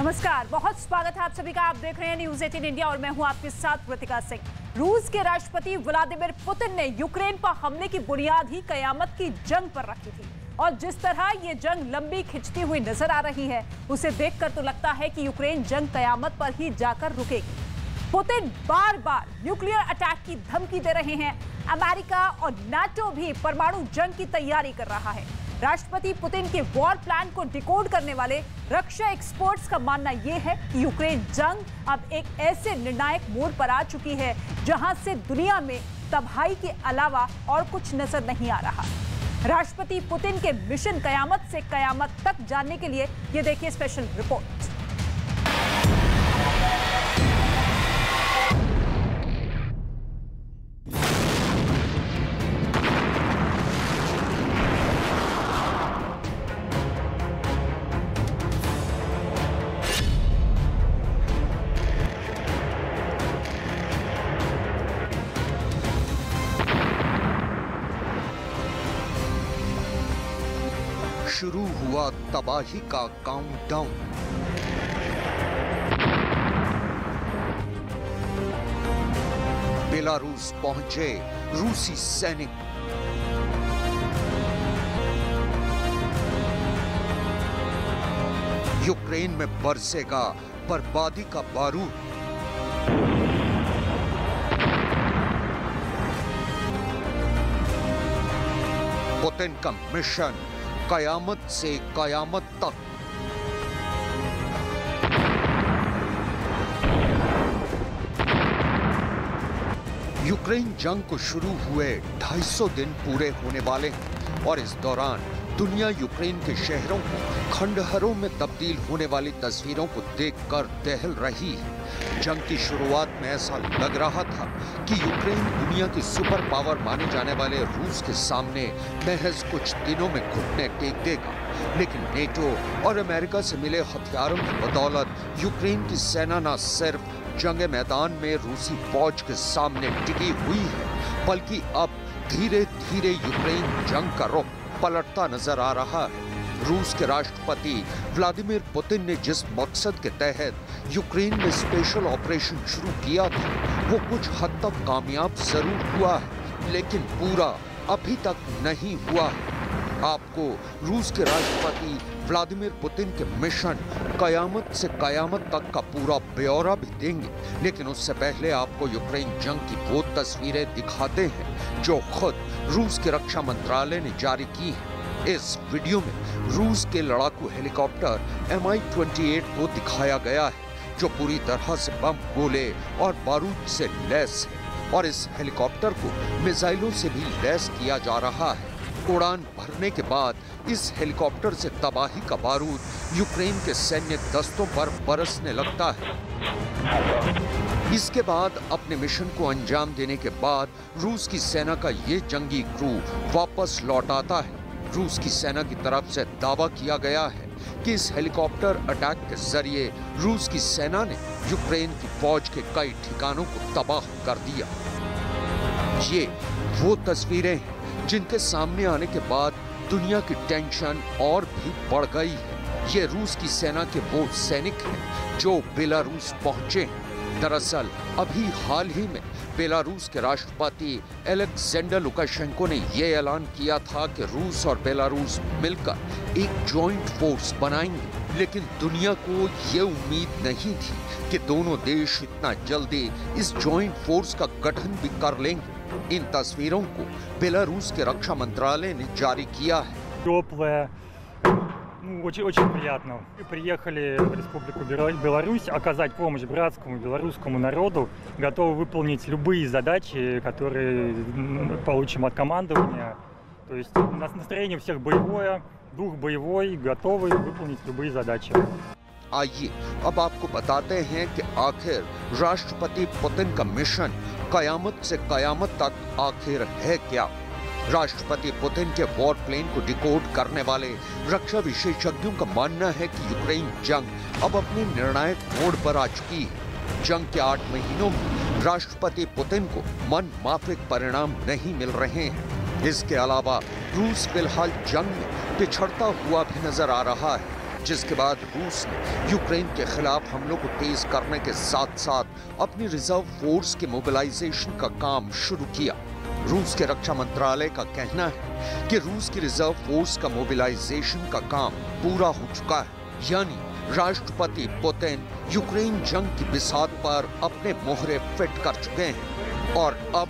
नमस्कार, बहुत स्वागत है आप सभी का। आप देख रहे हैं न्यूज़ 18 इंडिया और मैं हूं आपके साथ कृतिका सिंह। रूस के राष्ट्रपति व्लादिमीर पुतिन ने यूक्रेन पर हमले की बुनियाद ही कयामत की जंग पर रखी थी और जिस तरह ये जंग लंबी खिंचती हुई नजर आ रही है, उसे देखकर तो लगता है कि यूक्रेन जंग कयामत पर ही जाकर रुकेगी। पुतिन बार बार न्यूक्लियर अटैक की धमकी दे रहे हैं। अमेरिका और नाटो भी परमाणु जंग की तैयारी कर रहा है। राष्ट्रपति पुतिन के वॉर प्लान को डिकोड करने वाले रक्षा एक्सपर्ट्स का मानना यह है कि यूक्रेन जंग अब एक ऐसे निर्णायक मोड़ पर आ चुकी है जहां से दुनिया में तबाही के अलावा और कुछ नजर नहीं आ रहा। राष्ट्रपति पुतिन के मिशन कयामत से कयामत तक जानने के लिए ये देखिए स्पेशल रिपोर्ट। शुरू हुआ तबाही का काउंटडाउन। बेलारूस पहुंचे रूसी सैनिक। यूक्रेन में बरसेगा बर्बादी का बारूद। पुतिन का मिशन कयामत से कयामत तक। यूक्रेन जंग को शुरू हुए 250 दिन पूरे होने वाले हैं और इस दौरान दुनिया यूक्रेन के शहरों को खंडहरों में तब्दील होने वाली तस्वीरों को देखकर दहल रही है। जंग की शुरुआत में ऐसा लग रहा था कि यूक्रेन दुनिया की सुपर पावर माने जाने वाले रूस के सामने महज कुछ दिनों में घुटने टेक देगा, लेकिन नेटो और अमेरिका से मिले हथियारों की बदौलत यूक्रेन की सेना न सिर्फ जंग मैदान में रूसी फौज के सामने टिकी हुई है, बल्कि अब धीरे धीरे यूक्रेन जंग का रुख पलटता नजर आ रहा है। रूस के राष्ट्रपति व्लादिमीर पुतिन ने जिस मकसद के तहत यूक्रेन में स्पेशल ऑपरेशन शुरू किया था, वो कुछ हद तक कामयाब जरूर हुआ है, लेकिन पूरा अभी तक नहीं हुआ है। आपको रूस के राष्ट्रपति व्लादिमीर पुतिन के मिशन कयामत से कयामत तक का पूरा ब्यौरा भी देंगे, लेकिन उससे पहले आपको यूक्रेन जंग की वो तस्वीरें दिखाते हैं जो खुद रूस के रक्षा मंत्रालय ने जारी की है। इस वीडियो में रूस के लड़ाकू हेलीकॉप्टर Mi-28 को दिखाया गया है, जो पूरी तरह से बम, गोले और बारूद से लैस है और इस हेलीकॉप्टर को मिसाइलों से भी लैस किया जा रहा है। उड़ान भरने के बाद इस हेलीकॉप्टर से तबाही का बारूद यूक्रेन के सैन्य दस्तों पर बरसने लगता है। इसके बाद अपने मिशन को अंजाम देने के बाद रूस की सेना का ये जंगी क्रू वापस लौट आता है। रूस की सेना की तरफ से दावा किया गया है कि इस हेलीकॉप्टर अटैक के जरिए रूस की सेना ने यूक्रेन की फौज के कई ठिकानों को तबाह कर दिया। ये वो तस्वीरें हैं जिनके सामने आने के बाद दुनिया की टेंशन और भी बढ़ गई है। ये रूस की सेना के वो सैनिक हैं जो बेलारूस पहुंचे हैं। दरअसल अभी हाल ही में बेलारूस के राष्ट्रपति अलेक्जेंडर लुकाशेंको ने यह ऐलान किया था कि रूस और बेलारूस मिलकर एक जॉइंट फोर्स बनाएंगे, लेकिन दुनिया को ये उम्मीद नहीं थी कि दोनों देश इतना जल्दी इस जॉइंट फोर्स का गठन भी कर लेंगे। इन तस्वीरों को बेलारूस के रक्षा मंत्रालय ने जारी किया है। Очень приятно. Мы приехали в Республику Беларусь оказать помощь братскому белорусскому народу, готовы выполнить любые задачи, которые получим от командования. То есть у нас настроение всех боевое, дух боевой, готовы выполнить любые задачи. आइए अब आपको बताते हैं कि आखिर राष्ट्रपति पुतिन का मिशन कयामत से कयामत तक आखिर है क्या। राष्ट्रपति पुतिन के वॉर प्लान को डिकोड करने वाले रक्षा विशेषज्ञों का मानना है कि यूक्रेन जंग अब अपने निर्णायक मोड़ पर आ चुकी है। जंग के 8 महीनों में राष्ट्रपति पुतिन को मन माफिक परिणाम नहीं मिल रहे हैं। इसके अलावा रूस फिलहाल जंग में पिछड़ता हुआ भी नजर आ रहा है। जिसके बाद रूस ने यूक्रेन के खिलाफ हमलों को तेज करने के साथ साथ अपनी रिजर्व फोर्स के मोबिलाइजेशन का काम शुरू किया। रूस के रक्षा मंत्रालय का कहना है कि रूस की रिजर्व फोर्स का मोबिलाइजेशन का काम पूरा हो चुका है, यानी राष्ट्रपति पुतिन यूक्रेन जंग की बिसात पर अपने मोहरे फिट कर चुके हैं और अब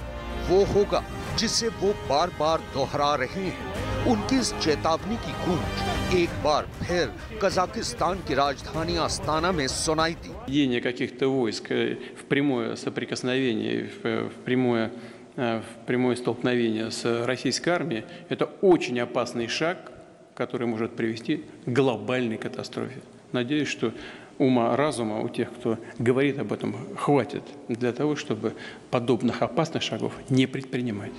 वो होगा जिसे वो बार बार दोहरा रहे हैं। उनकी इस चेतावनी की गूंज एक बार फिर कजाकिस्तान की राजधानी अस्ताना में सुनाई दी। Введение каких-то войск в прямое соприкосновение, в прямое столкновение с российской армией – это очень опасный шаг, который может привести к глобальной катастрофе. Надеюсь, что ума-разума у тех, кто говорит об этом, хватит для того, чтобы подобных опасных шагов не предпринимать.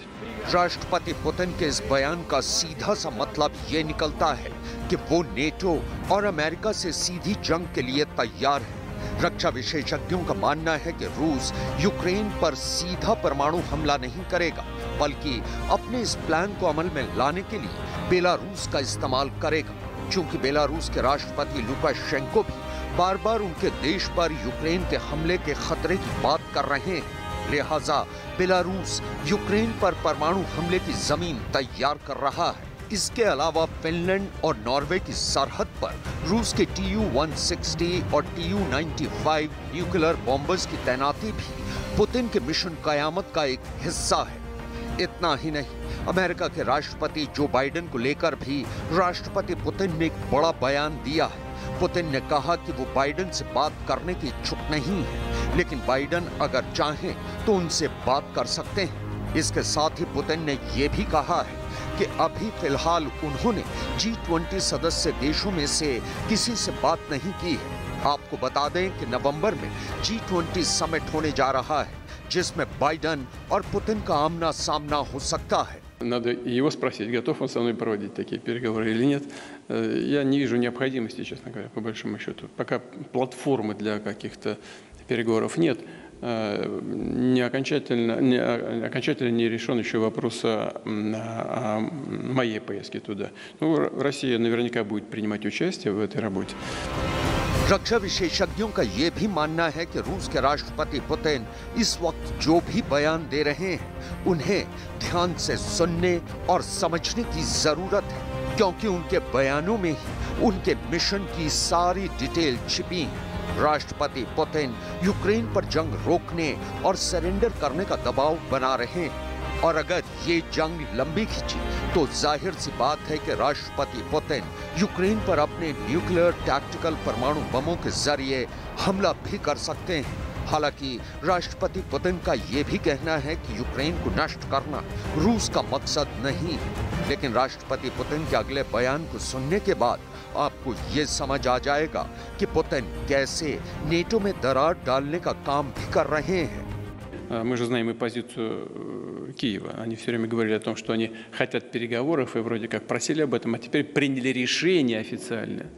राष्ट्रपति पुतिन के इस बयान का सीधा सा मतलब ये निकलता है कि वो नेटो और अमेरिका से सीधी जंग के लिए तैयार है। रक्षा विशेषज्ञों का मानना है कि रूस यूक्रेन पर सीधा परमाणु हमला नहीं करेगा, बल्कि अपने इस प्लान को अमल में लाने के लिए बेलारूस का इस्तेमाल करेगा, क्योंकि बेलारूस के राष्ट्रपति लुकाशेंको भी बार बार उनके देश पर यूक्रेन के हमले के खतरे की बात कर रहे हैं। लिहाजा बेलारूस यूक्रेन पर परमाणु हमले की जमीन तैयार कर रहा है। इसके अलावा फिनलैंड और नॉर्वे की सरहद पर रूस के Tu-160 और Tu-95 न्यूक्लियर बॉम्बर्स की तैनाती भी पुतिन के मिशन कयामत का एक हिस्सा है। इतना ही नहीं, अमेरिका के राष्ट्रपति जो बाइडेन को लेकर भी राष्ट्रपति पुतिन ने एक बड़ा बयान दिया है। पुतिन ने कहा कि वो बाइडेन से बात करने की इच्छुक नहीं है, लेकिन बाइडेन अगर चाहें तो उनसे बात कर सकते हैं। इसके साथ ही पुतिन ने ये भी कहा है कि अभी फिलहाल उन्होंने G20 सदस्य देशों में से किसी से बात नहीं की है। आपको बता दें कि नवंबर में G20 समिट होने जा रहा है, जिसमें बाइडेन और पुतिन का आमना सामना हो सकता है। Надо его спросить, готов он со мной проводить такие переговоры или нет. Я не вижу необходимости, честно говоря, по большому счету. Пока платформы для каких-то переговоров нет, окончательно не решен еще вопрос о моей поездке туда. Ну, Россия наверняка будет принимать участие в этой работе. रक्षा विशेषज्ञों का यह भी मानना है कि रूस के राष्ट्रपति पुतिन इस वक्त जो भी बयान दे रहे हैं, उन्हें ध्यान से सुनने और समझने की जरूरत है, क्योंकि उनके बयानों में ही उनके मिशन की सारी डिटेल छिपी है। राष्ट्रपति पुतिन यूक्रेन पर जंग रोकने और सरेंडर करने का दबाव बना रहे हैं, और अगर ये जंग लंबी खिंची तो जाहिर सी बात है कि राष्ट्रपति पुतिन यूक्रेन पर अपने न्यूक्लियर टैक्टिकल परमाणु बमों के जरिए हमला भी कर सकते हैं। हालांकि राष्ट्रपति पुतिन का यह भी कहना है कि यूक्रेन को नष्ट करना रूस का मकसद नहीं, लेकिन राष्ट्रपति पुतिन के अगले बयान को सुनने के बाद आपको ये समझ आ जाएगा कि पुतिन कैसे नेटो में दरार डालने का काम भी कर रहे हैं। Мы же знаем и позицию Киева. Они все время говорили о том, что они хотят переговоров и вроде как просили об этом, а теперь приняли решение официальное,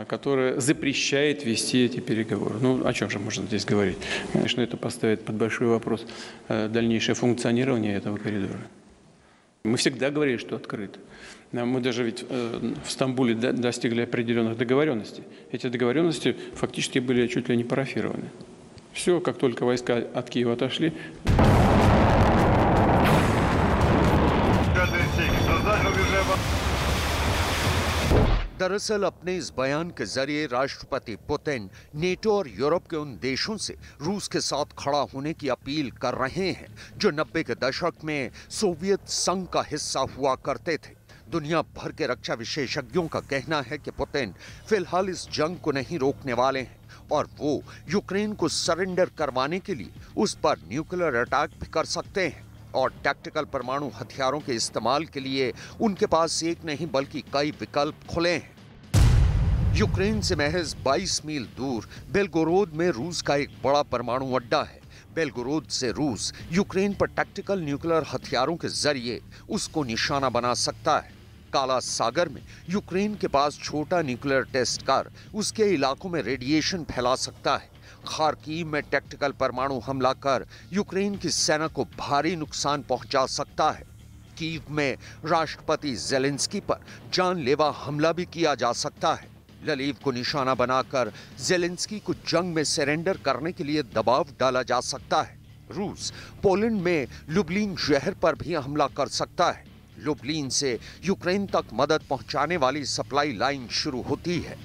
которое запрещает вести эти переговоры. Ну, о чем же можно здесь говорить? Конечно, это поставит под большой вопрос дальнейшее функционирование этого коридора. Мы всегда говорили, что открыто. Мы даже ведь в Стамбуле достигли определенных договоренностей. Эти договоренности фактически были чуть ли не парафированы. Все, как только войска от Киева отошли. दरअसल अपने इस बयान के जरिए राष्ट्रपति पुतिन नेटो और यूरोप के उन देशों से रूस के साथ खड़ा होने की अपील कर रहे हैं जो 90 के दशक में सोवियत संघ का हिस्सा हुआ करते थे। दुनिया भर के रक्षा विशेषज्ञों का कहना है कि पुतिन फिलहाल इस जंग को नहीं रोकने वाले हैं और वो यूक्रेन को सरेंडर करवाने के लिए उस पर न्यूक्लियर अटैक भी कर सकते हैं और टैक्टिकल परमाणु हथियारों के इस्तेमाल के लिए उनके पास एक नहीं बल्कि कई विकल्प खुले हैं। यूक्रेन से महज 22 मील दूर बेलगोरोद में रूस का एक बड़ा परमाणु अड्डा है। बेलगोरोद से रूस यूक्रेन पर टैक्टिकल न्यूक्लियर हथियारों के जरिए उसको निशाना बना सकता है। काला सागर में यूक्रेन के पास छोटा न्यूक्लियर टेस्ट कर उसके इलाकों में रेडिएशन फैला सकता है। खार्कीव में टैक्टिकल परमाणु हमला कर यूक्रेन की सेना को भारी नुकसान पहुंचा सकता है। कीव में राष्ट्रपति ज़ेलेंस्की पर जानलेवा हमला भी किया जा सकता है। ललीव को निशाना बनाकर ज़ेलेंस्की को जंग में सरेंडर करने के लिए दबाव डाला जा सकता है। रूस पोलैंड में लुब्लिन शहर पर भी हमला कर सकता है। लुब्लिन से यूक्रेन तक मदद पहुंचाने वाली सप्लाई लाइन शुरू होती है।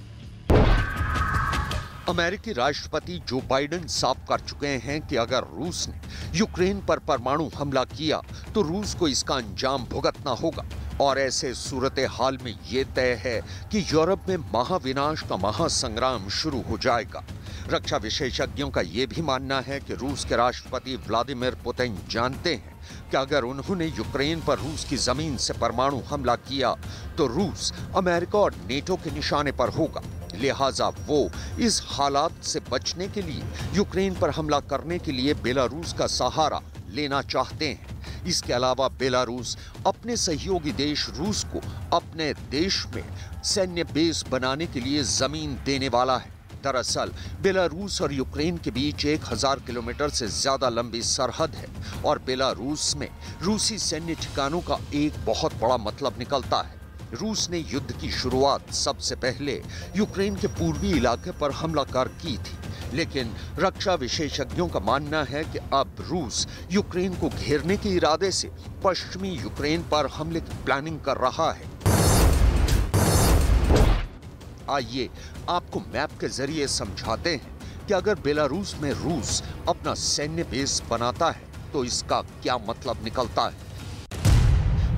अमेरिकी राष्ट्रपति जो बाइडेन साफ कर चुके हैं कि अगर रूस ने यूक्रेन पर परमाणु हमला किया तो रूस को इसका अंजाम भुगतना होगा और ऐसे सूरत हाल में ये तय है कि यूरोप में महाविनाश का महासंग्राम शुरू हो जाएगा। रक्षा विशेषज्ञों का यह भी मानना है कि रूस के राष्ट्रपति व्लादिमीर पुतिन जानते हैं कि अगर उन्होंने यूक्रेन पर रूस की जमीन से परमाणु हमला किया तो रूस अमेरिका और नेटो के निशाने पर होगा। लिहाजा वो इस हालात से बचने के लिए यूक्रेन पर हमला करने के लिए बेलारूस का सहारा लेना चाहते हैं। इसके अलावा बेलारूस अपने सहयोगी देश रूस को अपने देश में सैन्य बेस बनाने के लिए जमीन देने वाला है। दरअसल बेलारूस और यूक्रेन के बीच 1000 किलोमीटर से ज्यादा लंबी सरहद है और बेलारूस में रूसी सैन्य ठिकानों का एक बहुत बड़ा मतलब निकलता है। रूस ने युद्ध की शुरुआत सबसे पहले यूक्रेन के पूर्वी इलाके पर हमला कर की थी, लेकिन रक्षा विशेषज्ञों का मानना है कि अब रूस यूक्रेन को घेरने के इरादे से पश्चिमी यूक्रेन पर हमले की प्लानिंग कर रहा है। आइए आपको मैप के जरिए समझाते हैं कि अगर बेलारूस में रूस अपना सैन्य बेस बनाता है तो इसका क्या मतलब निकलता है।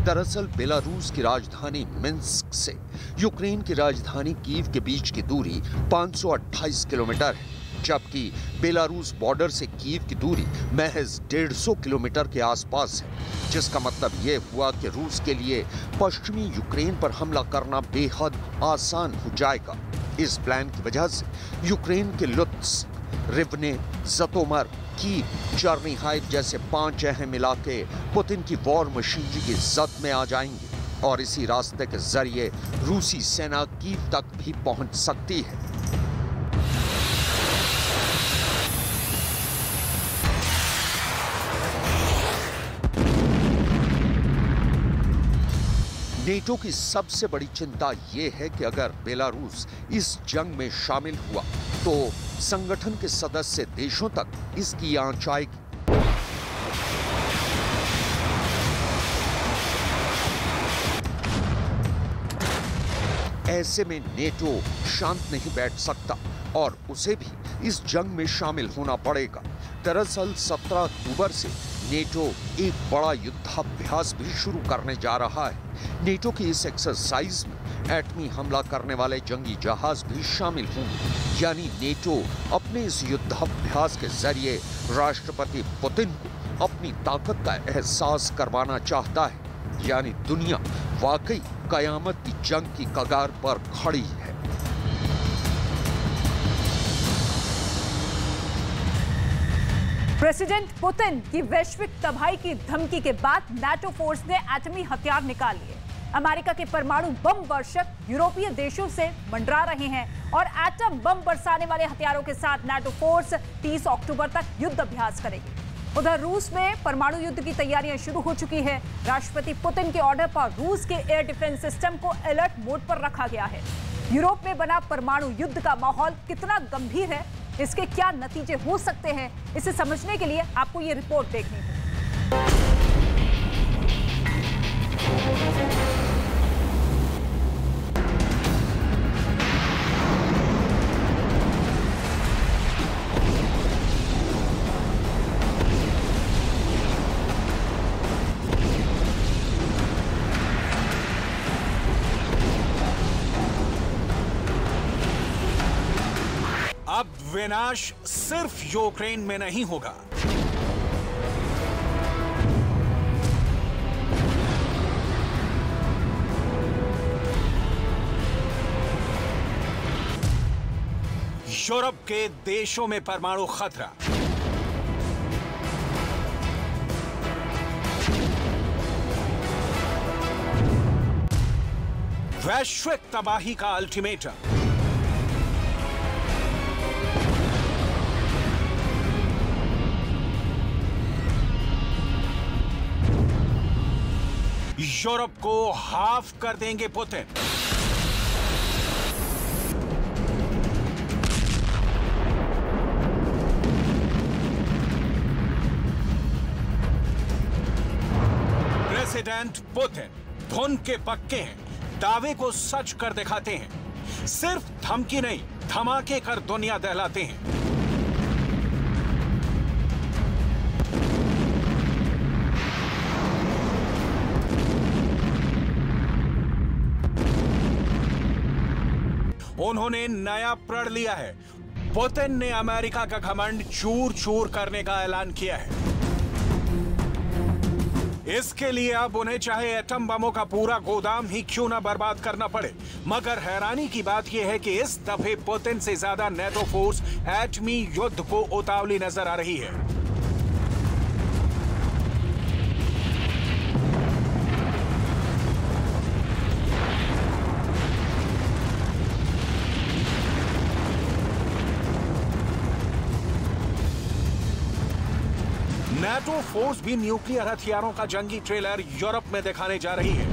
दरअसल बेलारूस की राजधानी मिन्स्क से यूक्रेन की राजधानी कीव के बीच की दूरी 528 किलोमीटर है, जबकि बेलारूस बॉर्डर से कीव की दूरी महज 150 किलोमीटर के आसपास है, जिसका मतलब ये हुआ कि रूस के लिए पश्चिमी यूक्रेन पर हमला करना बेहद आसान हो जाएगा। इस प्लान की वजह से यूक्रेन के लुत्स्क, रिवने, जतोमर, कीव, चर्निहाइव जैसे 5 अहम इलाके पुतिन की वॉर मशीनरी की जद में आ जाएंगे और इसी रास्ते के जरिए रूसी सेना कीव तक भी पहुंच सकती है। नेटो की सबसे बड़ी चिंता यह है कि अगर बेलारूस इस जंग में शामिल हुआ तो संगठन के सदस्य देशों तक इसकी आंच आएगी। ऐसे में नेटो शांत नहीं बैठ सकता और उसे भी इस जंग में शामिल होना पड़ेगा। दरअसल 17 अक्टूबर से नेटो एक बड़ा युद्धाभ्यास भी शुरू करने जा रहा है। नेटो की इस एक्सरसाइज में एटमी हमला करने वाले जंगी जहाज भी शामिल होंगे, यानी नेटो अपने इस युद्धाभ्यास के जरिए राष्ट्रपति पुतिन को अपनी ताकत का एहसास करवाना चाहता है, यानी दुनिया वाकई कयामत की जंग की कगार पर खड़ी है। प्रेसिडेंट पुतिन की वैश्विक तबाही की धमकी के बाद नाटो फोर्स ने एटमी हथियार निकाल लिए। अमेरिका के परमाणु बम वर्षक यूरोपीय देशों से मंडरा रहे हैं और एटम बम बरसाने वाले हथियारों के साथ नाटो फोर्स 30 अक्टूबर तक युद्ध अभ्यास करेगी। उधर रूस में परमाणु युद्ध की तैयारियां शुरू हो चुकी है। राष्ट्रपति पुतिन के ऑर्डर पर रूस के एयर डिफेंस सिस्टम को अलर्ट मोड पर रखा गया है। यूरोप में बना परमाणु युद्ध का माहौल कितना गंभीर है, इसके क्या नतीजे हो सकते हैं, इसे समझने के लिए आपको ये रिपोर्ट देखनी है। अब विनाश सिर्फ यूक्रेन में नहीं होगा। यूरोप के देशों में परमाणु खतरा, वैश्विक तबाही का अल्टीमेटम, यूरोप को हाफ कर देंगे पुतिन। प्रेसिडेंट पुतिन धुन के पक्के हैं, दावे को सच कर दिखाते हैं। सिर्फ धमकी नहीं, धमाके कर दुनिया दहलाते हैं। उन्होंने नया प्रण लिया है। पुतिन ने अमेरिका का घमंड चूर चूर करने का ऐलान किया है। इसके लिए अब उन्हें चाहे एटम बमों का पूरा गोदाम ही क्यों ना बर्बाद करना पड़े। मगर हैरानी की बात यह है कि इस दफे पुतिन से ज्यादा नेटो फोर्स एटमी युद्ध को उतावली नजर आ रही है। नेटो फोर्स भी न्यूक्लियर हथियारों का जंगी ट्रेलर यूरोप में दिखाने जा रही है।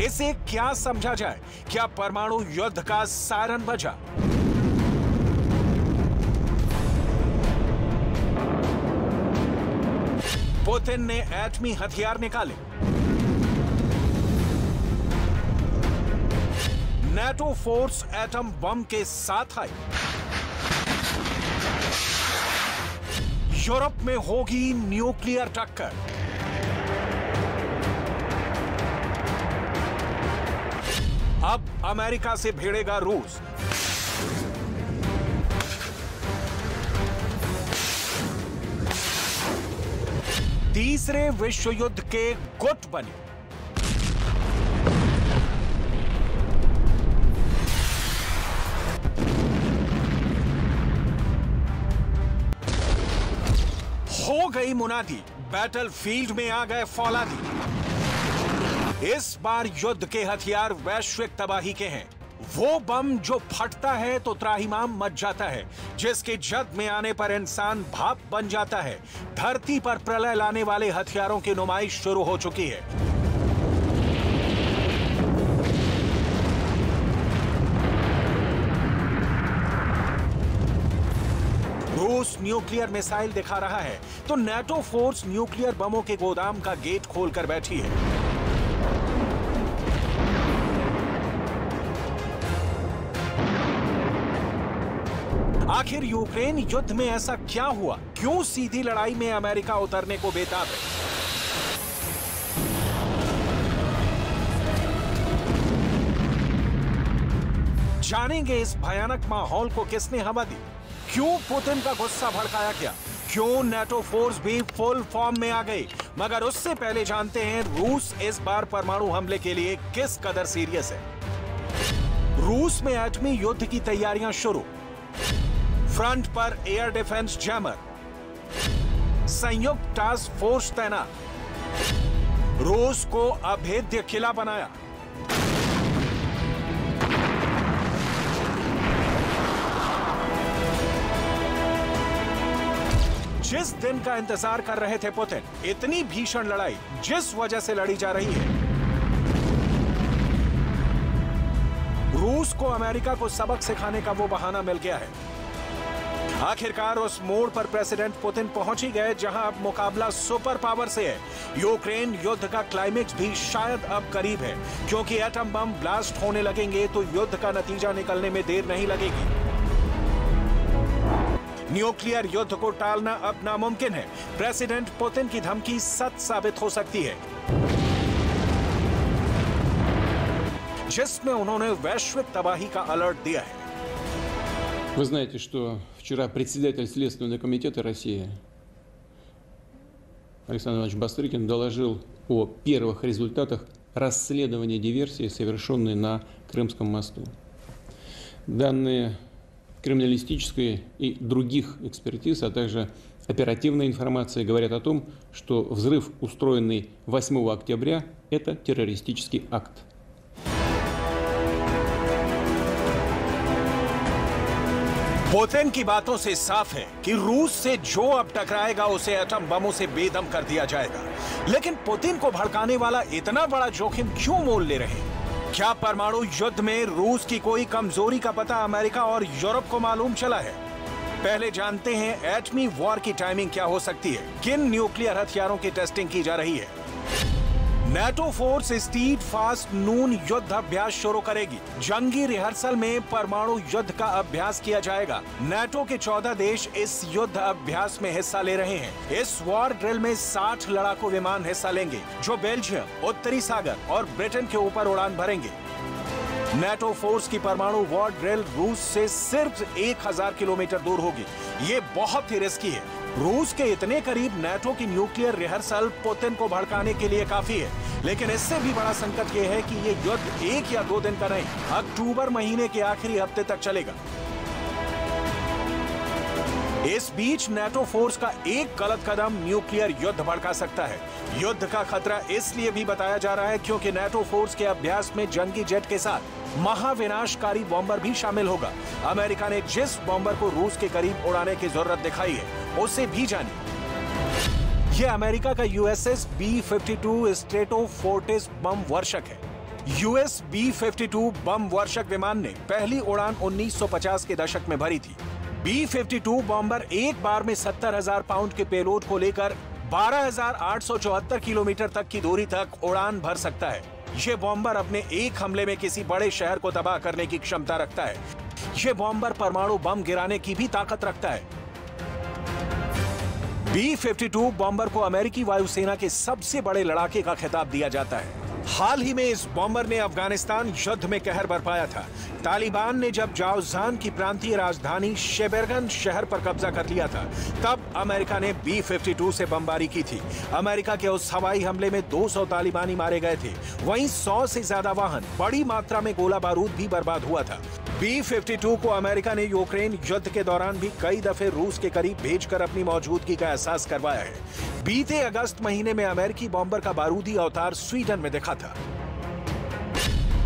इसे क्या समझा जाए? क्या परमाणु युद्ध का सायरन बजा? पुतिन ने एटमी हथियार निकाले। नेटो फोर्स एटम बम के साथ आई। यूरोप में होगी न्यूक्लियर टक्कर। अब अमेरिका से भिड़ेगा रूस। तीसरे विश्व युद्ध के गुट बने। हो गई मुनादी, बैटलफील्ड में आ गए फौलादी। इस बार युद्ध के हथियार वैश्विक तबाही के हैं। वो बम जो फटता है तो त्राहिमाम मच जाता है, जिसके जद में आने पर इंसान भाप बन जाता है। धरती पर प्रलय लाने वाले हथियारों की नुमाइश शुरू हो चुकी है। रूस न्यूक्लियर मिसाइल दिखा रहा है तो नेटो फोर्स न्यूक्लियर बमों के गोदाम का गेट खोलकर बैठी है। आखिर यूक्रेन युद्ध में ऐसा क्या हुआ? क्यों सीधी लड़ाई में अमेरिका उतरने को बेताब है? जानेंगे इस भयानक माहौल को किसने हवा दी, क्यों पुतिन का गुस्सा भड़काया गया, क्यों नेटो फोर्स भी फुल फॉर्म में आ गई। मगर उससे पहले जानते हैं रूस इस बार परमाणु हमले के लिए किस कदर सीरियस है। रूस में एटमी युद्ध की तैयारियां शुरू। फ्रंट पर एयर डिफेंस जैमर, संयुक्त टास्क फोर्स तैनात। रूस को अभेद्य किला बनाया। जिस दिन का इंतजार कर रहे थे पुतिन, इतनी भीषण लड़ाई जिस वजह से लड़ी जा रही है, रूस को अमेरिका को सबक सिखाने का वो बहाना मिल गया है। आखिरकार उस मोड़ पर प्रेसिडेंट पुतिन पहुंच ही गए जहां अब मुकाबला सुपर पावर से है। यूक्रेन युद्ध का क्लाइमेक्स भी शायद अब करीब है, क्योंकि एटम बम ब्लास्ट होने लगेंगे तो युद्ध का नतीजा निकलने में देर नहीं लगेगी। न्यूक्लियर युद्ध को टालना अब नामुमकिन है। प्रेसिडेंट पुतिन की धमकी सच साबित हो सकती है, जिसमें उन्होंने वैश्विक तबाही का अलर्ट दिया है। Вы знаете, что вчера председатель Следственного комитета России Александр Иванович Бастрыкин доложил о первых результатах расследования диверсии, совершенной на Крымском мосту. Данные криминалистической и других экспертиз, а также оперативная информация говорят о том, что взрыв, устроенный 8 октября, это террористический акт. पुतिन की बातों से साफ है कि रूस से जो अब टकराएगा उसे एटम बमों से बेदम कर दिया जाएगा। लेकिन पुतिन को भड़काने वाला इतना बड़ा जोखिम क्यों मोल ले रहे हैं? क्या परमाणु युद्ध में रूस की कोई कमजोरी का पता अमेरिका और यूरोप को मालूम चला है? पहले जानते हैं एटमी वॉर की टाइमिंग क्या हो सकती है, किन न्यूक्लियर हथियारों की टेस्टिंग की जा रही है। नेटो फोर्स स्टीड फास्ट नून युद्ध अभ्यास शुरू करेगी। जंगी रिहर्सल में परमाणु युद्ध का अभ्यास किया जाएगा। नेटो के 14 देश इस युद्ध अभ्यास में हिस्सा ले रहे हैं। इस वॉर ड्रिल में 60 लड़ाकू विमान हिस्सा लेंगे जो बेल्जियम, उत्तरी सागर और ब्रिटेन के ऊपर उड़ान भरेंगे। नेटो फोर्स की परमाणु वॉर ड्रिल रूस से सिर्फ 1000 किलोमीटर दूर होगी। ये बहुत ही रिस्की है। रूस के इतने करीब नेटो की न्यूक्लियर रिहर्सल पुतिन को भड़काने के लिए काफी है, लेकिन इससे भी बड़ा संकट ये है कि ये युद्ध 1 या 2 दिन का नहीं, अक्टूबर महीने के आखिरी हफ्ते तक चलेगा। इस बीच नेटो फोर्स का एक गलत कदम न्यूक्लियर युद्ध भड़का सकता है। युद्ध का खतरा इसलिए भी बताया जा रहा है क्योंकि नेटो फोर्स के अभ्यास में जंगी जेट के साथ महाविनाशकारी बॉम्बर भी शामिल होगा। अमेरिका ने जिस बॉम्बर को रूस के करीब उड़ाने की जरूरत दिखाई है उसे भी जानिए। यह अमेरिका का यूएसएस B-52 स्ट्रेटोफोर्टिस बम वर्षक है। यूएस B-52 बम वर्षक विमान ने पहली उड़ान 1950 के दशक में भरी थी। B-52 बॉम्बर एक बार में 70,000 पाउंड के पेलोड को लेकर 12,874 किलोमीटर तक की दूरी तक उड़ान भर सकता है। ये बॉम्बर अपने एक हमले में किसी बड़े शहर को तबाह करने की क्षमता रखता है। ये बॉम्बर परमाणु बम गिराने की भी ताकत रखता है। B-52 बॉम्बर को अमेरिकी वायुसेना के सबसे बड़े लड़ाके का खिताब दिया जाता है। हाल ही में इस बॉम्बर ने अफगानिस्तान युद्ध में कहर बरपाया था। तालिबान ने जब जावजान की प्रांतीय राजधानी शेबेरगन शहर पर कब्जा कर लिया था, तब अमेरिका ने B-52 से बमबारी की थी। अमेरिका के उस हवाई हमले में 200 तालिबानी मारे गए थे। वहीं 100 से ज्यादा वाहन, बड़ी मात्रा में गोला बारूद भी बर्बाद हुआ था। B-52 को अमेरिका ने यूक्रेन युद्ध के दौरान भी कई दफे रूस के करीब भेजकर अपनी मौजूदगी का एहसास करवाया है। बीते अगस्त महीने में अमेरिकी बॉम्बर का बारूदी अवतार स्वीडन में दिखा था।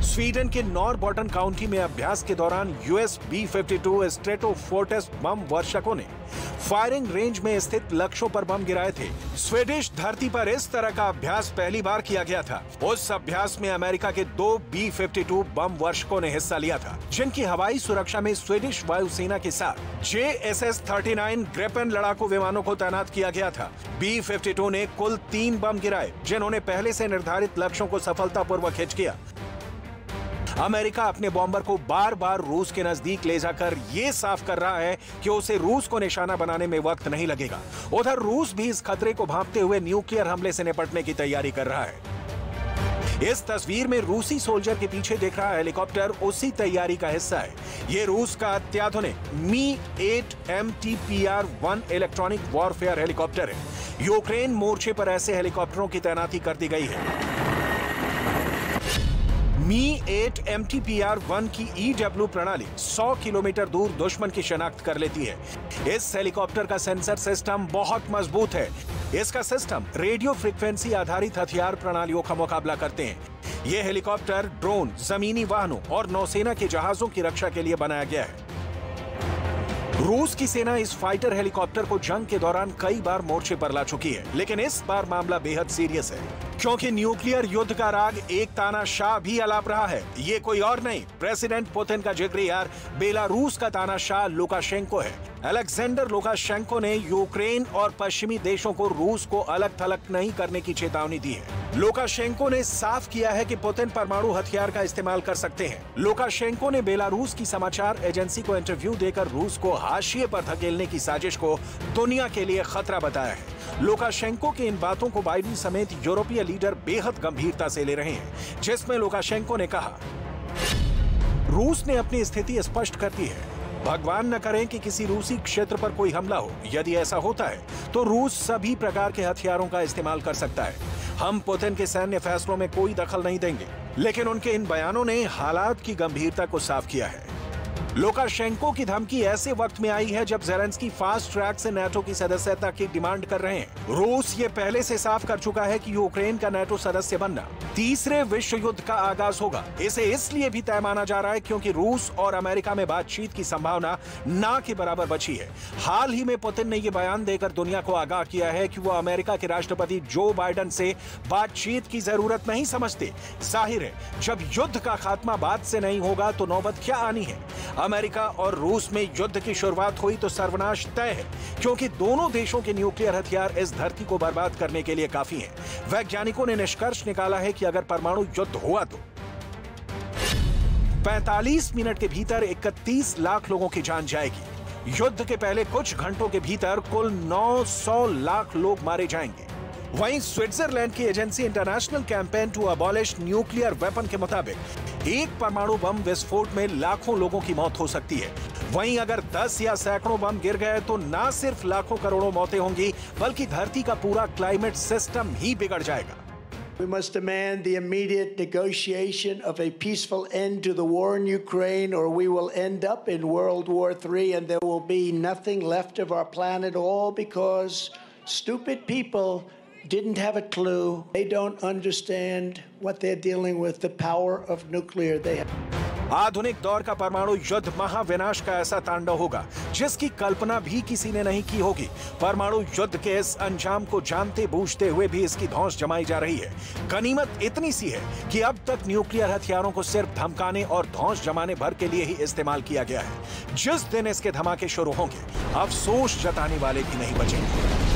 स्वीडन के नॉरबॉटन काउंटी में अभ्यास के दौरान यूएस B-52 स्ट्रेटोफोर्टिस बम वर्षकों ने फायरिंग रेंज में स्थित लक्ष्यों पर बम गिराए थे। स्वीडिश धरती पर इस तरह का अभ्यास पहली बार किया गया था। उस अभ्यास में अमेरिका के 2 B-52 बम वर्षकों ने हिस्सा लिया था, जिनकी हवाई सुरक्षा में स्वीडिश वायुसेना के साथ JSS-39 ग्रिपेन लड़ाकू विमानों को तैनात किया गया था। B-52 ने कुल 3 बम गिराए, जिन्होंने पहले से निर्धारित लक्ष्यों को सफलतापूर्वक हिट किया। अमेरिका अपने बॉम्बर को बार बार रूस के नजदीक ले जाकर ये साफ कर रहा है कि उसे रूस को निशाना बनाने में वक्त नहीं लगेगा। उधर रूस भी इस खतरे को भांपते हुए न्यूक्लियर हमले से निपटने की तैयारी कर रहा है। इस तस्वीर में रूसी सोल्जर के पीछे दिख रहा हेलीकॉप्टर उसी तैयारी का हिस्सा है। ये रूस का अत्याधुनिक Mi-8 MTPR-1 electronic warfare helicopter है। यूक्रेन मोर्चे पर ऐसे हेलीकॉप्टरों की तैनाती कर दी गई है। Mi-8 MTPR-1 की EW प्रणाली 100 किलोमीटर दूर दुश्मन की शिनाख्त कर लेती है। इस हेलीकॉप्टर का सेंसर सिस्टम बहुत मजबूत है। इसका सिस्टम रेडियो फ्रीक्वेंसी आधारित हथियार प्रणालियों का मुकाबला करते हैं। यह हेलीकॉप्टर ड्रोन, जमीनी वाहनों और नौसेना के जहाजों की रक्षा के लिए बनाया गया है। रूस की सेना इस फाइटर हेलीकॉप्टर को जंग के दौरान कई बार मोर्चे पर ला चुकी है, लेकिन इस बार मामला बेहद सीरियस है, क्योंकि न्यूक्लियर युद्ध का राग एक तानाशाह भी अलाप रहा है। ये कोई और नहीं, प्रेसिडेंट पुतिन का जिगरी यार बेलारूस का तानाशाह लुकाशेंको है। अलेक्जेंडर लुकाशेंको ने यूक्रेन और पश्चिमी देशों को रूस को अलग थलग नहीं करने की चेतावनी दी है। लुकाशेंको ने साफ किया है कि पुतिन परमाणु हथियार का इस्तेमाल कर सकते हैं। लुकाशेंको ने बेलारूस की समाचार एजेंसी को इंटरव्यू देकर रूस को हाशिए पर धकेलने की साजिश को दुनिया के लिए खतरा बताया है। लुकाशेंको की इन बातों को बाइडेन समेत यूरोपीय लीडर बेहद गंभीरता से ले रहे हैं, जिसमें लुकाशेंको ने कहा, रूस ने अपनी स्थिति स्पष्ट कर दी है। भगवान न करें कि किसी रूसी क्षेत्र पर कोई हमला हो। यदि ऐसा होता है तो रूस सभी प्रकार के हथियारों का इस्तेमाल कर सकता है। हम पुतिन के सैन्य फैसलों में कोई दखल नहीं देंगे। लेकिन उनके इन बयानों ने हालात की गंभीरता को साफ किया है। लुकाशेंको की धमकी ऐसे वक्त में आई है जब ज़ेलेंस्की फास्ट ट्रैक से नाटो की सदस्यता की डिमांड कर रहे हैं। रूस ये पहले से साफ कर चुका है कि यूक्रेन का नाटो सदस्य बनना तीसरे विश्व युद्ध का आगाज होगा। इसे इसलिए भी तय माना जा रहा है क्योंकि रूस और अमेरिका में बातचीत की संभावना ना के बराबर बची है। हाल ही में पुतिन ने यह बयान देकर दुनिया को आगाह किया है कि वो अमेरिका के राष्ट्रपति जो बाइडेन से बातचीत की जरूरत नहीं समझते। जाहिर है, जब युद्ध का खात्मा बात से नहीं होगा तो नौबत क्या आनी है। अमेरिका और रूस में युद्ध की शुरुआत हुई तो सर्वनाश तय है, क्योंकि दोनों देशों के न्यूक्लियर हथियार इस धरती को बर्बाद करने के लिए काफी हैं। वैज्ञानिकों ने निष्कर्ष निकाला है कि अगर परमाणु युद्ध हुआ तो 45 मिनट के भीतर 31 लाख लोगों की जान जाएगी। युद्ध के पहले कुछ घंटों के भीतर कुल 900 लाख लोग मारे जाएंगे। वहीं स्विट्जरलैंड की agency international campaign to abolish nuclear weapon के मुताबिक एक परमाणु बम विस्फोट में लाखों लोगों की मौत हो सकती है। वहीं अगर 10 या सैकड़ों बम गिर गए तो ना सिर्फ लाखों करोड़ों मौतें होंगी, बल्कि धरती का पूरा क्लाइमेट सिस्टम ही बिगड़ जाएगा। We must demand the immediate negotiation of a peaceful end to the war in Ukraine, or we will end up in World War III, and there will be nothing left of our planet, all because stupid people didn't have a clue. They don't understand what they're dealing with, the power of nuclear they have. आधुनिक दौर का परमाणु युद्ध महाविनाश का ऐसा तांडव होगा जिसकी कल्पना भी किसी ने नहीं की होगी। परमाणु युद्ध के इस अंजाम को जानते बूझते हुए भी इसकी धौंस जमाई जा रही है। गनीमत इतनी सी है कि अब तक न्यूक्लियर हथियारों को सिर्फ धमकाने और धौंस जमाने भर के लिए ही इस्तेमाल किया गया है। जिस दिन इसके धमाके शुरू होंगे, अफसोस जताने वाले भी नहीं बचेंगे।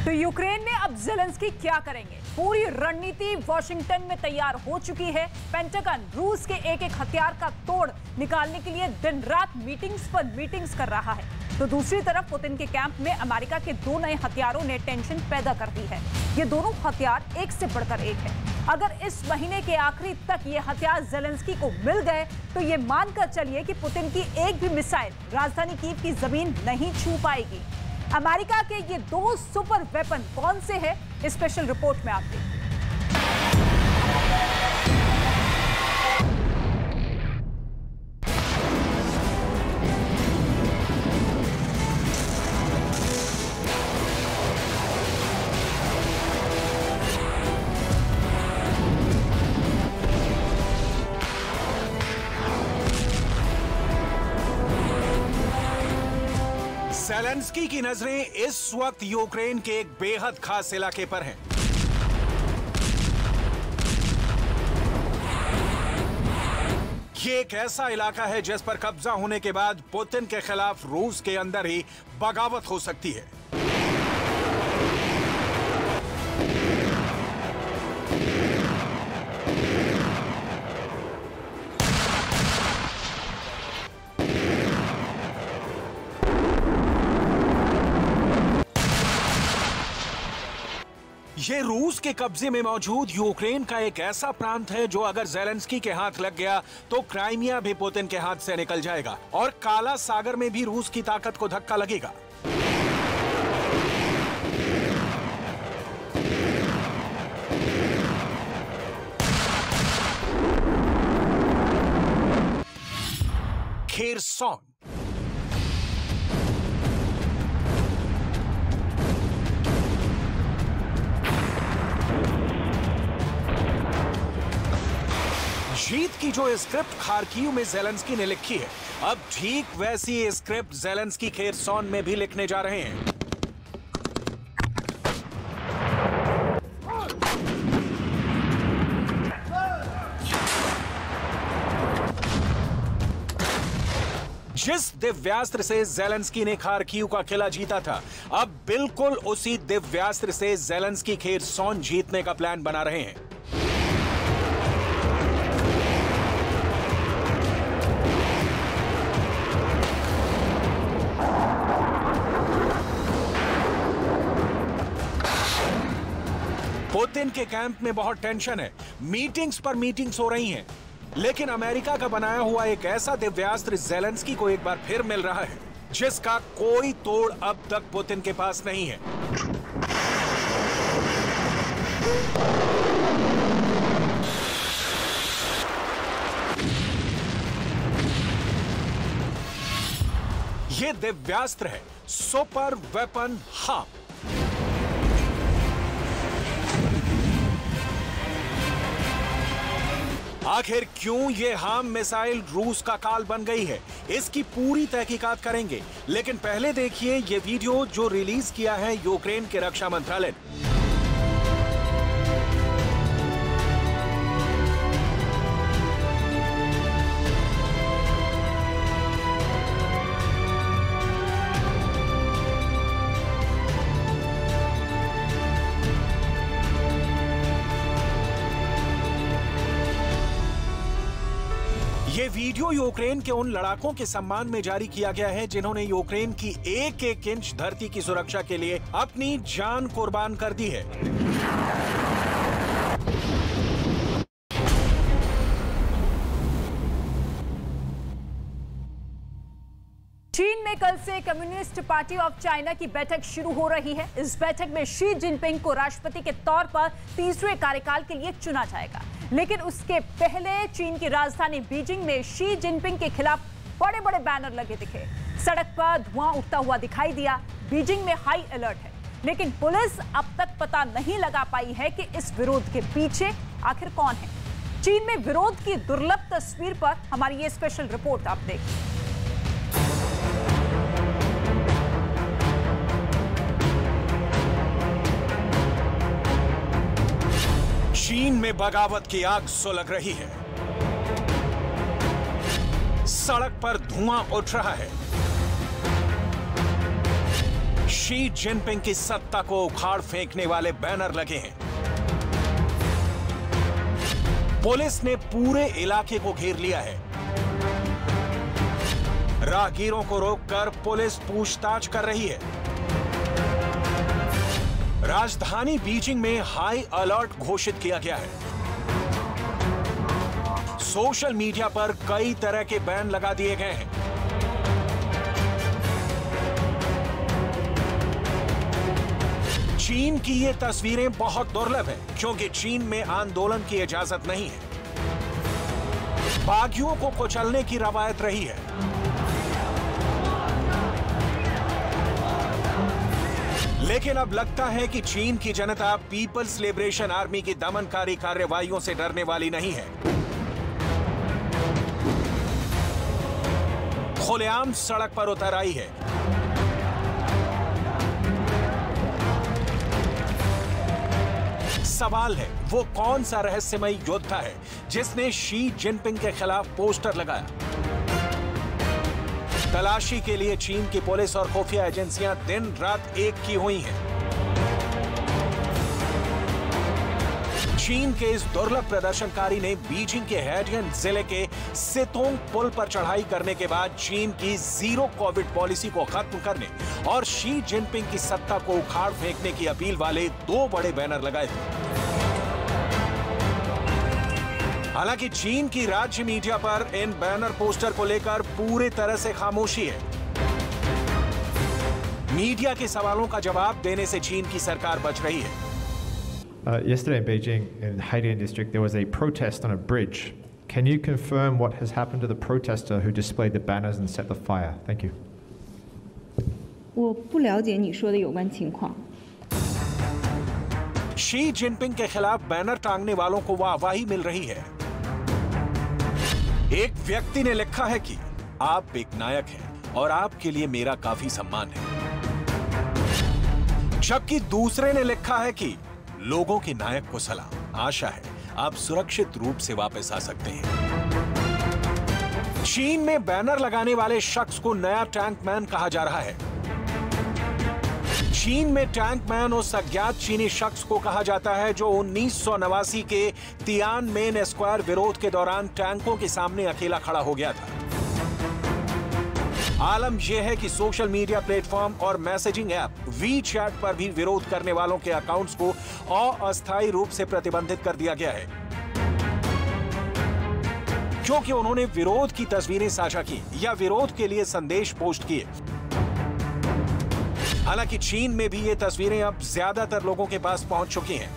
तो यूक्रेन में अब ज़ेलेंस्की क्या करेंगे? पूरी रणनीति वॉशिंगटन में तैयार हो चुकी है। पेंटागन रूस के एक एक हथियार का तोड़ निकालने के लिए दिन रात मीटिंग्स पर मीटिंग्स कर रहा है। तो दूसरी तरफ पुतिन के कैंप में अमेरिका के दो नए हथियारों ने टेंशन पैदा कर दी है। ये दोनों हथियार एक से बढ़कर एक है। अगर इस महीने के आखिरी तक ये हथियार ज़ेलेंस्की को मिल गए तो ये मानकर चलिए कि पुतिन की एक भी मिसाइल राजधानी कीव की जमीन नहीं छू पाएगी। अमेरिका के ये दो सुपर वेपन कौन से हैं? स्पेशल रिपोर्ट में आप देखिए। ज़ेलेंस्की की नजरें इस वक्त यूक्रेन के एक बेहद खास इलाके पर हैं। ये एक ऐसा इलाका है जिस पर कब्जा होने के बाद पुतिन के खिलाफ रूस के अंदर ही बगावत हो सकती है। ये रूस के कब्जे में मौजूद यूक्रेन का एक ऐसा प्रांत है जो अगर ज़ेलेंस्की के हाथ लग गया तो क्राइमिया भी पुतिन के हाथ से निकल जाएगा और काला सागर में भी रूस की ताकत को धक्का लगेगा। खेरसॉन जीत की जो स्क्रिप्ट खार्किव में ज़ेलेंस्की ने लिखी है, अब ठीक वैसी स्क्रिप्ट ज़ेलेंस्की खेरसॉन में भी लिखने जा रहे हैं। जिस दिव्यास्त्र से ज़ेलेंस्की ने खार्किव का किला जीता था, अब बिल्कुल उसी दिव्यास्त्र से ज़ेलेंस्की खेरसॉन जीतने का प्लान बना रहे हैं। पुतिन के कैंप में बहुत टेंशन है। मीटिंग्स पर मीटिंग्स हो रही हैं, लेकिन अमेरिका का बनाया हुआ एक ऐसा दिव्यास्त्र ज़ेलेंस्की को एक बार फिर मिल रहा है जिसका कोई तोड़ अब तक पुतिन के पास नहीं है। ये दिव्यास्त्र है, सुपर वेपन हार्म। आखिर क्यों ये हार्म मिसाइल रूस का काल बन गई है, इसकी पूरी तहकीकात करेंगे। लेकिन पहले देखिए ये वीडियो जो रिलीज किया है यूक्रेन के रक्षा मंत्रालय ने। ये वीडियो यूक्रेन के उन लड़ाकों के सम्मान में जारी किया गया है जिन्होंने यूक्रेन की एक एक इंच धरती की सुरक्षा के लिए अपनी जान कुर्बान कर दी है। चीन में कल से कम्युनिस्ट पार्टी ऑफ चाइना की बैठक शुरू हो रही है। इस बैठक में शी जिनपिंग को राष्ट्रपति के तौर पर तीसरे कार्यकाल के लिए चुना जाएगा। लेकिन उसके पहले चीन की राजधानी बीजिंग में शी जिनपिंग के खिलाफ बड़े बड़े बैनर लगे दिखे। सड़क पर धुआं उठता हुआ दिखाई दिया। बीजिंग में हाई अलर्ट है, लेकिन पुलिस अब तक पता नहीं लगा पाई है कि इस विरोध के पीछे आखिर कौन है। चीन में विरोध की दुर्लभ तस्वीर पर हमारी ये स्पेशल रिपोर्ट आप देखिए। चीन में बगावत की आग सुलग रही है। सड़क पर धुआं उठ रहा है। शी जिनपिंग की सत्ता को उखाड़ फेंकने वाले बैनर लगे हैं। पुलिस ने पूरे इलाके को घेर लिया है। राहगीरों को रोककर पुलिस पूछताछ कर रही है। राजधानी बीजिंग में हाई अलर्ट घोषित किया गया है। सोशल मीडिया पर कई तरह के बैन लगा दिए गए हैं। चीन की ये तस्वीरें बहुत दुर्लभ है, क्योंकि चीन में आंदोलन की इजाजत नहीं है। बागियों को कुचलने की रवायत रही है। लेकिन अब लगता है कि चीन की जनता पीपल्स लिबरेशन आर्मी की दमनकारी कार्रवाइयों से डरने वाली नहीं है। खुलेआम सड़क पर उतर आई है। सवाल है, वो कौन सा रहस्यमयी योद्धा है जिसने शी जिनपिंग के खिलाफ पोस्टर लगाया? तलाशी के लिए चीन की पुलिस और खुफिया एजेंसियां दिन रात एक की हुई हैं। चीन के इस दुर्लभ प्रदर्शनकारी ने बीजिंग के हेजियन जिले के सितोंग पुल पर चढ़ाई करने के बाद चीन की जीरो कोविड पॉलिसी को खत्म करने और शी जिनपिंग की सत्ता को उखाड़ फेंकने की अपील वाले 2 बड़े बैनर लगाए थे। हालांकि चीन की राज्य मीडिया पर इन बैनर पोस्टर को लेकर पूरी तरह से खामोशी है। मीडिया के सवालों का जवाब देने से चीन की सरकार बच रही है। Yesterday in Beijing, in Haidian district, there was a protest on a bridge. Can you confirm what has happened to the protester who displayed the banners and set the fire? Thank you. 我不了解你说的有关情况。 Xi Jinping के खिलाफ banner टांगने वालों को वाहवाही मिल रही है। एक व्यक्ति ने लिखा है कि आप एक नायक हैं और आपके लिए मेरा काफी सम्मान है, जबकि दूसरे ने लिखा है कि लोगों के नायक को सलाम, आशा है आप सुरक्षित रूप से वापस आ सकते हैं। चीन में बैनर लगाने वाले शख्स को नया टैंक मैन कहा जा रहा है। चीन में टैंक मैन उस अज्ञात चीनी शख्स को कहा जाता है जो 1989 के तियानमेन स्क्वायर विरोध के दौरान टैंकों के सामने अकेला खड़ा हो गया था। आलम यह है कि सोशल मीडिया प्लेटफॉर्म और मैसेजिंग ऐप वीचैट पर भी विरोध करने वालों के अकाउंट्स को अस्थायी रूप से प्रतिबंधित कर दिया गया है, क्योंकि उन्होंने विरोध की तस्वीरें साझा की या विरोध के लिए संदेश पोस्ट किए। हालांकि चीन में भी ये तस्वीरें अब ज्यादातर लोगों के पास पहुंच चुकी हैं।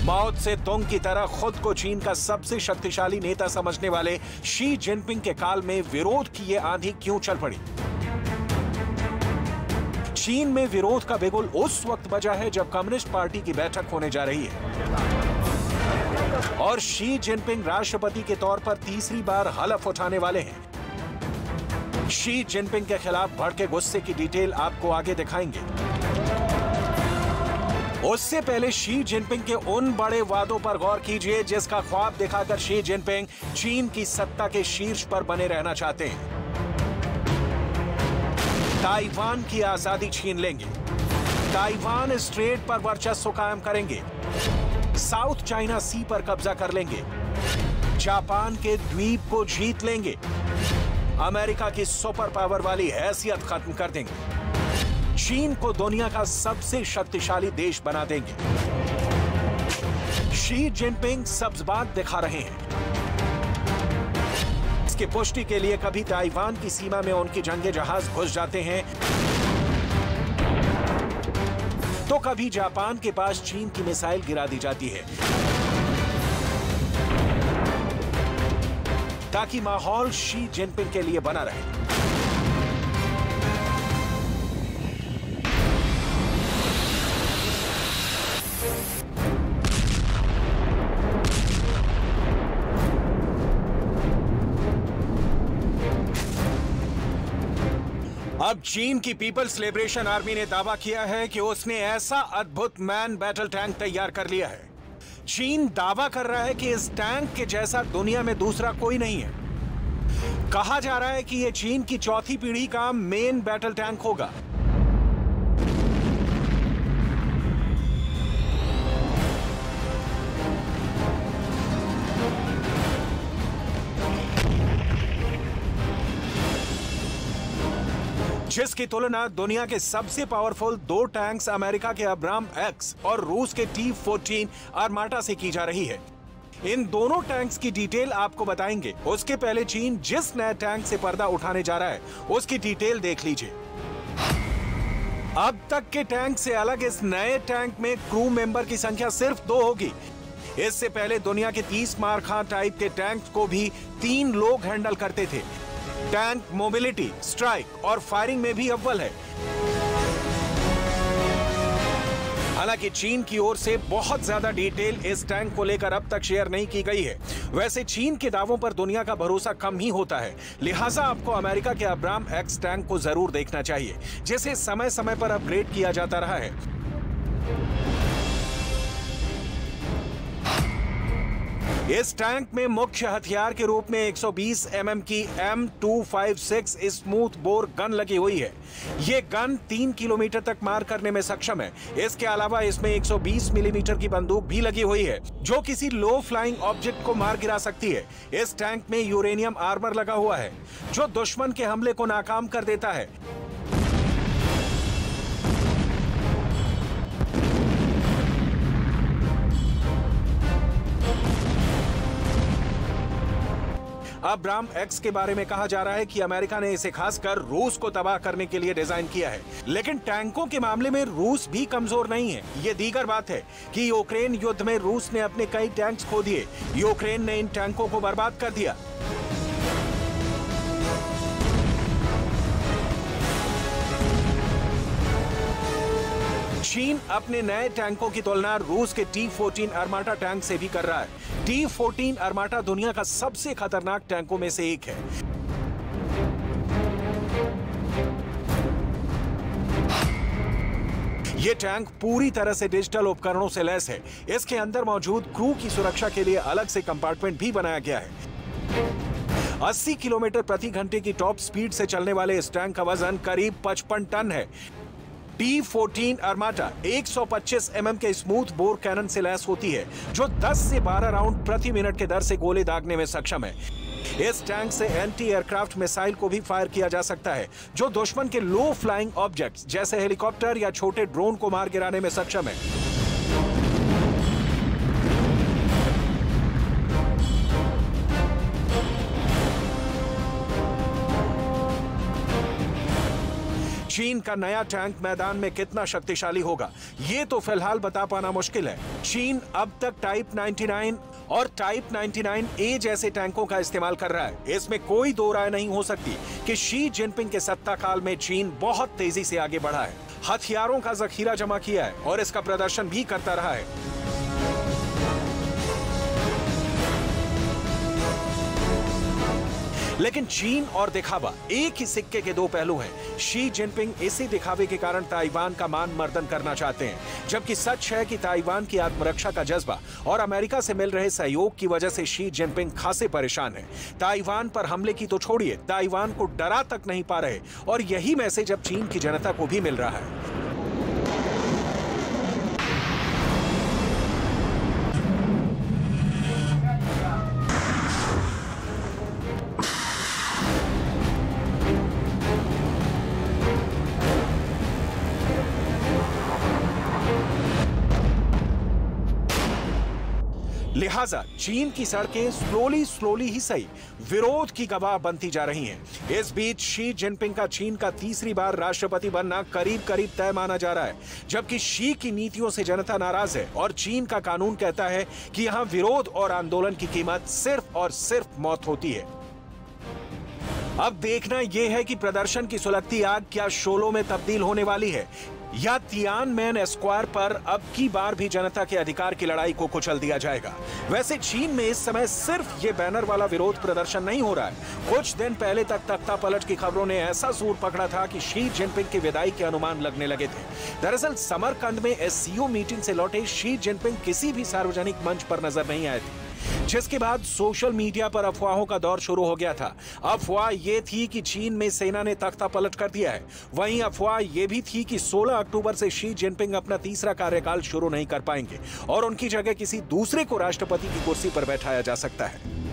माओ त्से तुंग की तरह खुद को चीन का सबसे शक्तिशाली नेता समझने वाले शी जिनपिंग के काल में विरोध की ये आंधी क्यों चल पड़ी? चीन में विरोध का बिगुल उस वक्त बजा है जब कम्युनिस्ट पार्टी की बैठक होने जा रही है और शी जिनपिंग राष्ट्रपति के तौर पर तीसरी बार हलफ उठाने वाले हैं। शी जिनपिंग के खिलाफ भड़के गुस्से की डिटेल आपको आगे दिखाएंगे। उससे पहले शी जिनपिंग के उन बड़े वादों पर गौर कीजिए जिसका ख्वाब दिखाकर शी जिनपिंग चीन की सत्ता के शीर्ष पर बने रहना चाहते हैं। ताइवान की आजादी छीन लेंगे, ताइवान स्ट्रेट पर वर्चस्व कायम करेंगे, साउथ चाइना सी पर कब्जा कर लेंगे, जापान के द्वीप को जीत लेंगे, अमेरिका की सुपर पावर वाली हैसियत खत्म कर देंगे, चीन को दुनिया का सबसे शक्तिशाली देश बना देंगे। शी जिनपिंग सब्ज बात दिखा रहे हैं। इसकी पुष्टि के लिए कभी ताइवान की सीमा में उनकी जंगे जहाज घुस जाते हैं तो कभी जापान के पास चीन की मिसाइल गिरा दी जाती है ताकि माहौल शी जिनपिंग के लिए बना रहे। अब चीन की पीपल्स लिबरेशन आर्मी ने दावा किया है कि उसने ऐसा अद्भुत मैन बैटल टैंक तैयार कर लिया है। चीन दावा कर रहा है कि इस टैंक के जैसा दुनिया में दूसरा कोई नहीं है। कहा जा रहा है कि यह चीन की चौथी पीढ़ी का मेन बैटल टैंक होगा। जिसकी तुलना दुनिया के सबसे पावरफुल दो टैंक्स अमेरिका के अब्राम एक्स और रूस के T-14 आर्माटा से की जा रही है। इन दोनों टैंक्स की डिटेल आपको बताएंगे। उसके पहले चीन जिस नए टैंक से पर्दा उठाने जा रहा है उसकी डिटेल देख लीजिए। अब तक के टैंक से अलग इस नए टैंक में क्रू मेंबर की संख्या सिर्फ 2 होगी। इससे पहले दुनिया के 30 मारखां टाइप के टैंक को भी 3 लोग हैंडल करते थे। टैंक मोबिलिटी, स्ट्राइक और फायरिंग में भी अव्वल है। हालांकि चीन की ओर से बहुत ज्यादा डिटेल इस टैंक को लेकर अब तक शेयर नहीं की गई है। वैसे चीन के दावों पर दुनिया का भरोसा कम ही होता है, लिहाजा आपको अमेरिका के अब्राम एक्स टैंक को जरूर देखना चाहिए, जिसे समय समय पर अपग्रेड किया जाता रहा है। इस टैंक में मुख्य हथियार के रूप में 120 mm की M256 स्मूथ बोर गन लगी हुई है। ये गन 3 किलोमीटर तक मार करने में सक्षम है। इसके अलावा इसमें 120 मिलीमीटर की बंदूक भी लगी हुई है जो किसी लो फ्लाइंग ऑब्जेक्ट को मार गिरा सकती है। इस टैंक में यूरेनियम आर्मर लगा हुआ है जो दुश्मन के हमले को नाकाम कर देता है। अब्राम एक्स के बारे में कहा जा रहा है कि अमेरिका ने इसे खासकर रूस को तबाह करने के लिए डिजाइन किया है, लेकिन टैंकों के मामले में रूस भी कमजोर नहीं है। ये दीगर बात है कि यूक्रेन युद्ध में रूस ने अपने कई टैंक्स खो दिए। यूक्रेन ने इन टैंकों को बर्बाद कर दिया। चीन अपने नए टैंकों की तुलना रूस के T-14 आर्माटा टैंक से भी कर रहा है। T-14 आर्माटा दुनिया का सबसे खतरनाक टैंकों में से एक है। ये टैंक पूरी तरह से डिजिटल उपकरणों से लैस है। इसके अंदर मौजूद क्रू की सुरक्षा के लिए अलग से कंपार्टमेंट भी बनाया गया है। 80 किलोमीटर प्रति घंटे की टॉप स्पीड से चलने वाले इस टैंक का वजन करीब 55 टन है। T-14 आर्माटा 125 mm के स्मूथ बोर कैनन से लैस होती है जो 10 से 12 राउंड प्रति मिनट के दर से गोले दागने में सक्षम है। इस टैंक से एंटी एयरक्राफ्ट मिसाइल को भी फायर किया जा सकता है जो दुश्मन के लो फ्लाइंग ऑब्जेक्ट्स जैसे हेलीकॉप्टर या छोटे ड्रोन को मार गिराने में सक्षम है। चीन का नया टैंक मैदान में कितना शक्तिशाली होगा ये तो फिलहाल बता पाना मुश्किल है। चीन अब तक टाइप 99 और टाइप 99A जैसे टैंकों का इस्तेमाल कर रहा है। इसमें कोई दो राय नहीं हो सकती कि शी जिनपिंग के सत्ता काल में चीन बहुत तेजी से आगे बढ़ा है, हथियारों का जखीरा जमा किया है और इसका प्रदर्शन भी करता रहा है। लेकिन चीन और दिखावा एक ही सिक्के के दो पहलू हैं। शी जिनपिंग इसी दिखावे के कारण ताइवान का मान मर्दन करना चाहते हैं, जबकि सच है कि ताइवान की आत्मरक्षा का जज्बा और अमेरिका से मिल रहे सहयोग की वजह से शी जिनपिंग खासे परेशान हैं। ताइवान पर हमले की तो छोड़िए, ताइवान को डरा तक नहीं पा रहे और यही मैसेज अब चीन की जनता को भी मिल रहा है। लिहाजा चीन की सड़कें स्लोली ही सही विरोध की गवाह बनती जा रही हैं। इस बीच शी जिनपिंग का चीन का तीसरी बार राष्ट्रपति बनना करीब करीब तय माना जा रहा है, जबकि शी की नीतियों से जनता नाराज है और चीन का कानून कहता है कि यहां विरोध और आंदोलन की कीमत सिर्फ और सिर्फ मौत होती है। अब देखना यह है कि प्रदर्शन की सुलगती आग क्या शोलों में तब्दील होने वाली है या तियानमेन स्क्वायर पर अब की बार भी जनता के अधिकार की लड़ाई को कुचल दिया जाएगा। वैसे चीन में इस समय सिर्फ ये बैनर वाला विरोध प्रदर्शन नहीं हो रहा है। कुछ दिन पहले तक तख्ता पलट की खबरों ने ऐसा जोर पकड़ा था कि शी जिनपिंग की विदाई के अनुमान लगने लगे थे। दरअसल समरकंद में SCO मीटिंग से लौटे शी जिनपिंग किसी भी सार्वजनिक मंच पर नजर नहीं आए थे, जिसके बाद सोशल मीडिया पर अफवाहों का दौर शुरू हो गया था। अफवाह ये थी कि चीन में सेना ने तख्ता पलट कर दिया है। वहीं अफवाह ये भी थी कि 16 अक्टूबर से शी जिनपिंग अपना तीसरा कार्यकाल शुरू नहीं कर पाएंगे और उनकी जगह किसी दूसरे को राष्ट्रपति की कुर्सी पर बैठाया जा सकता है।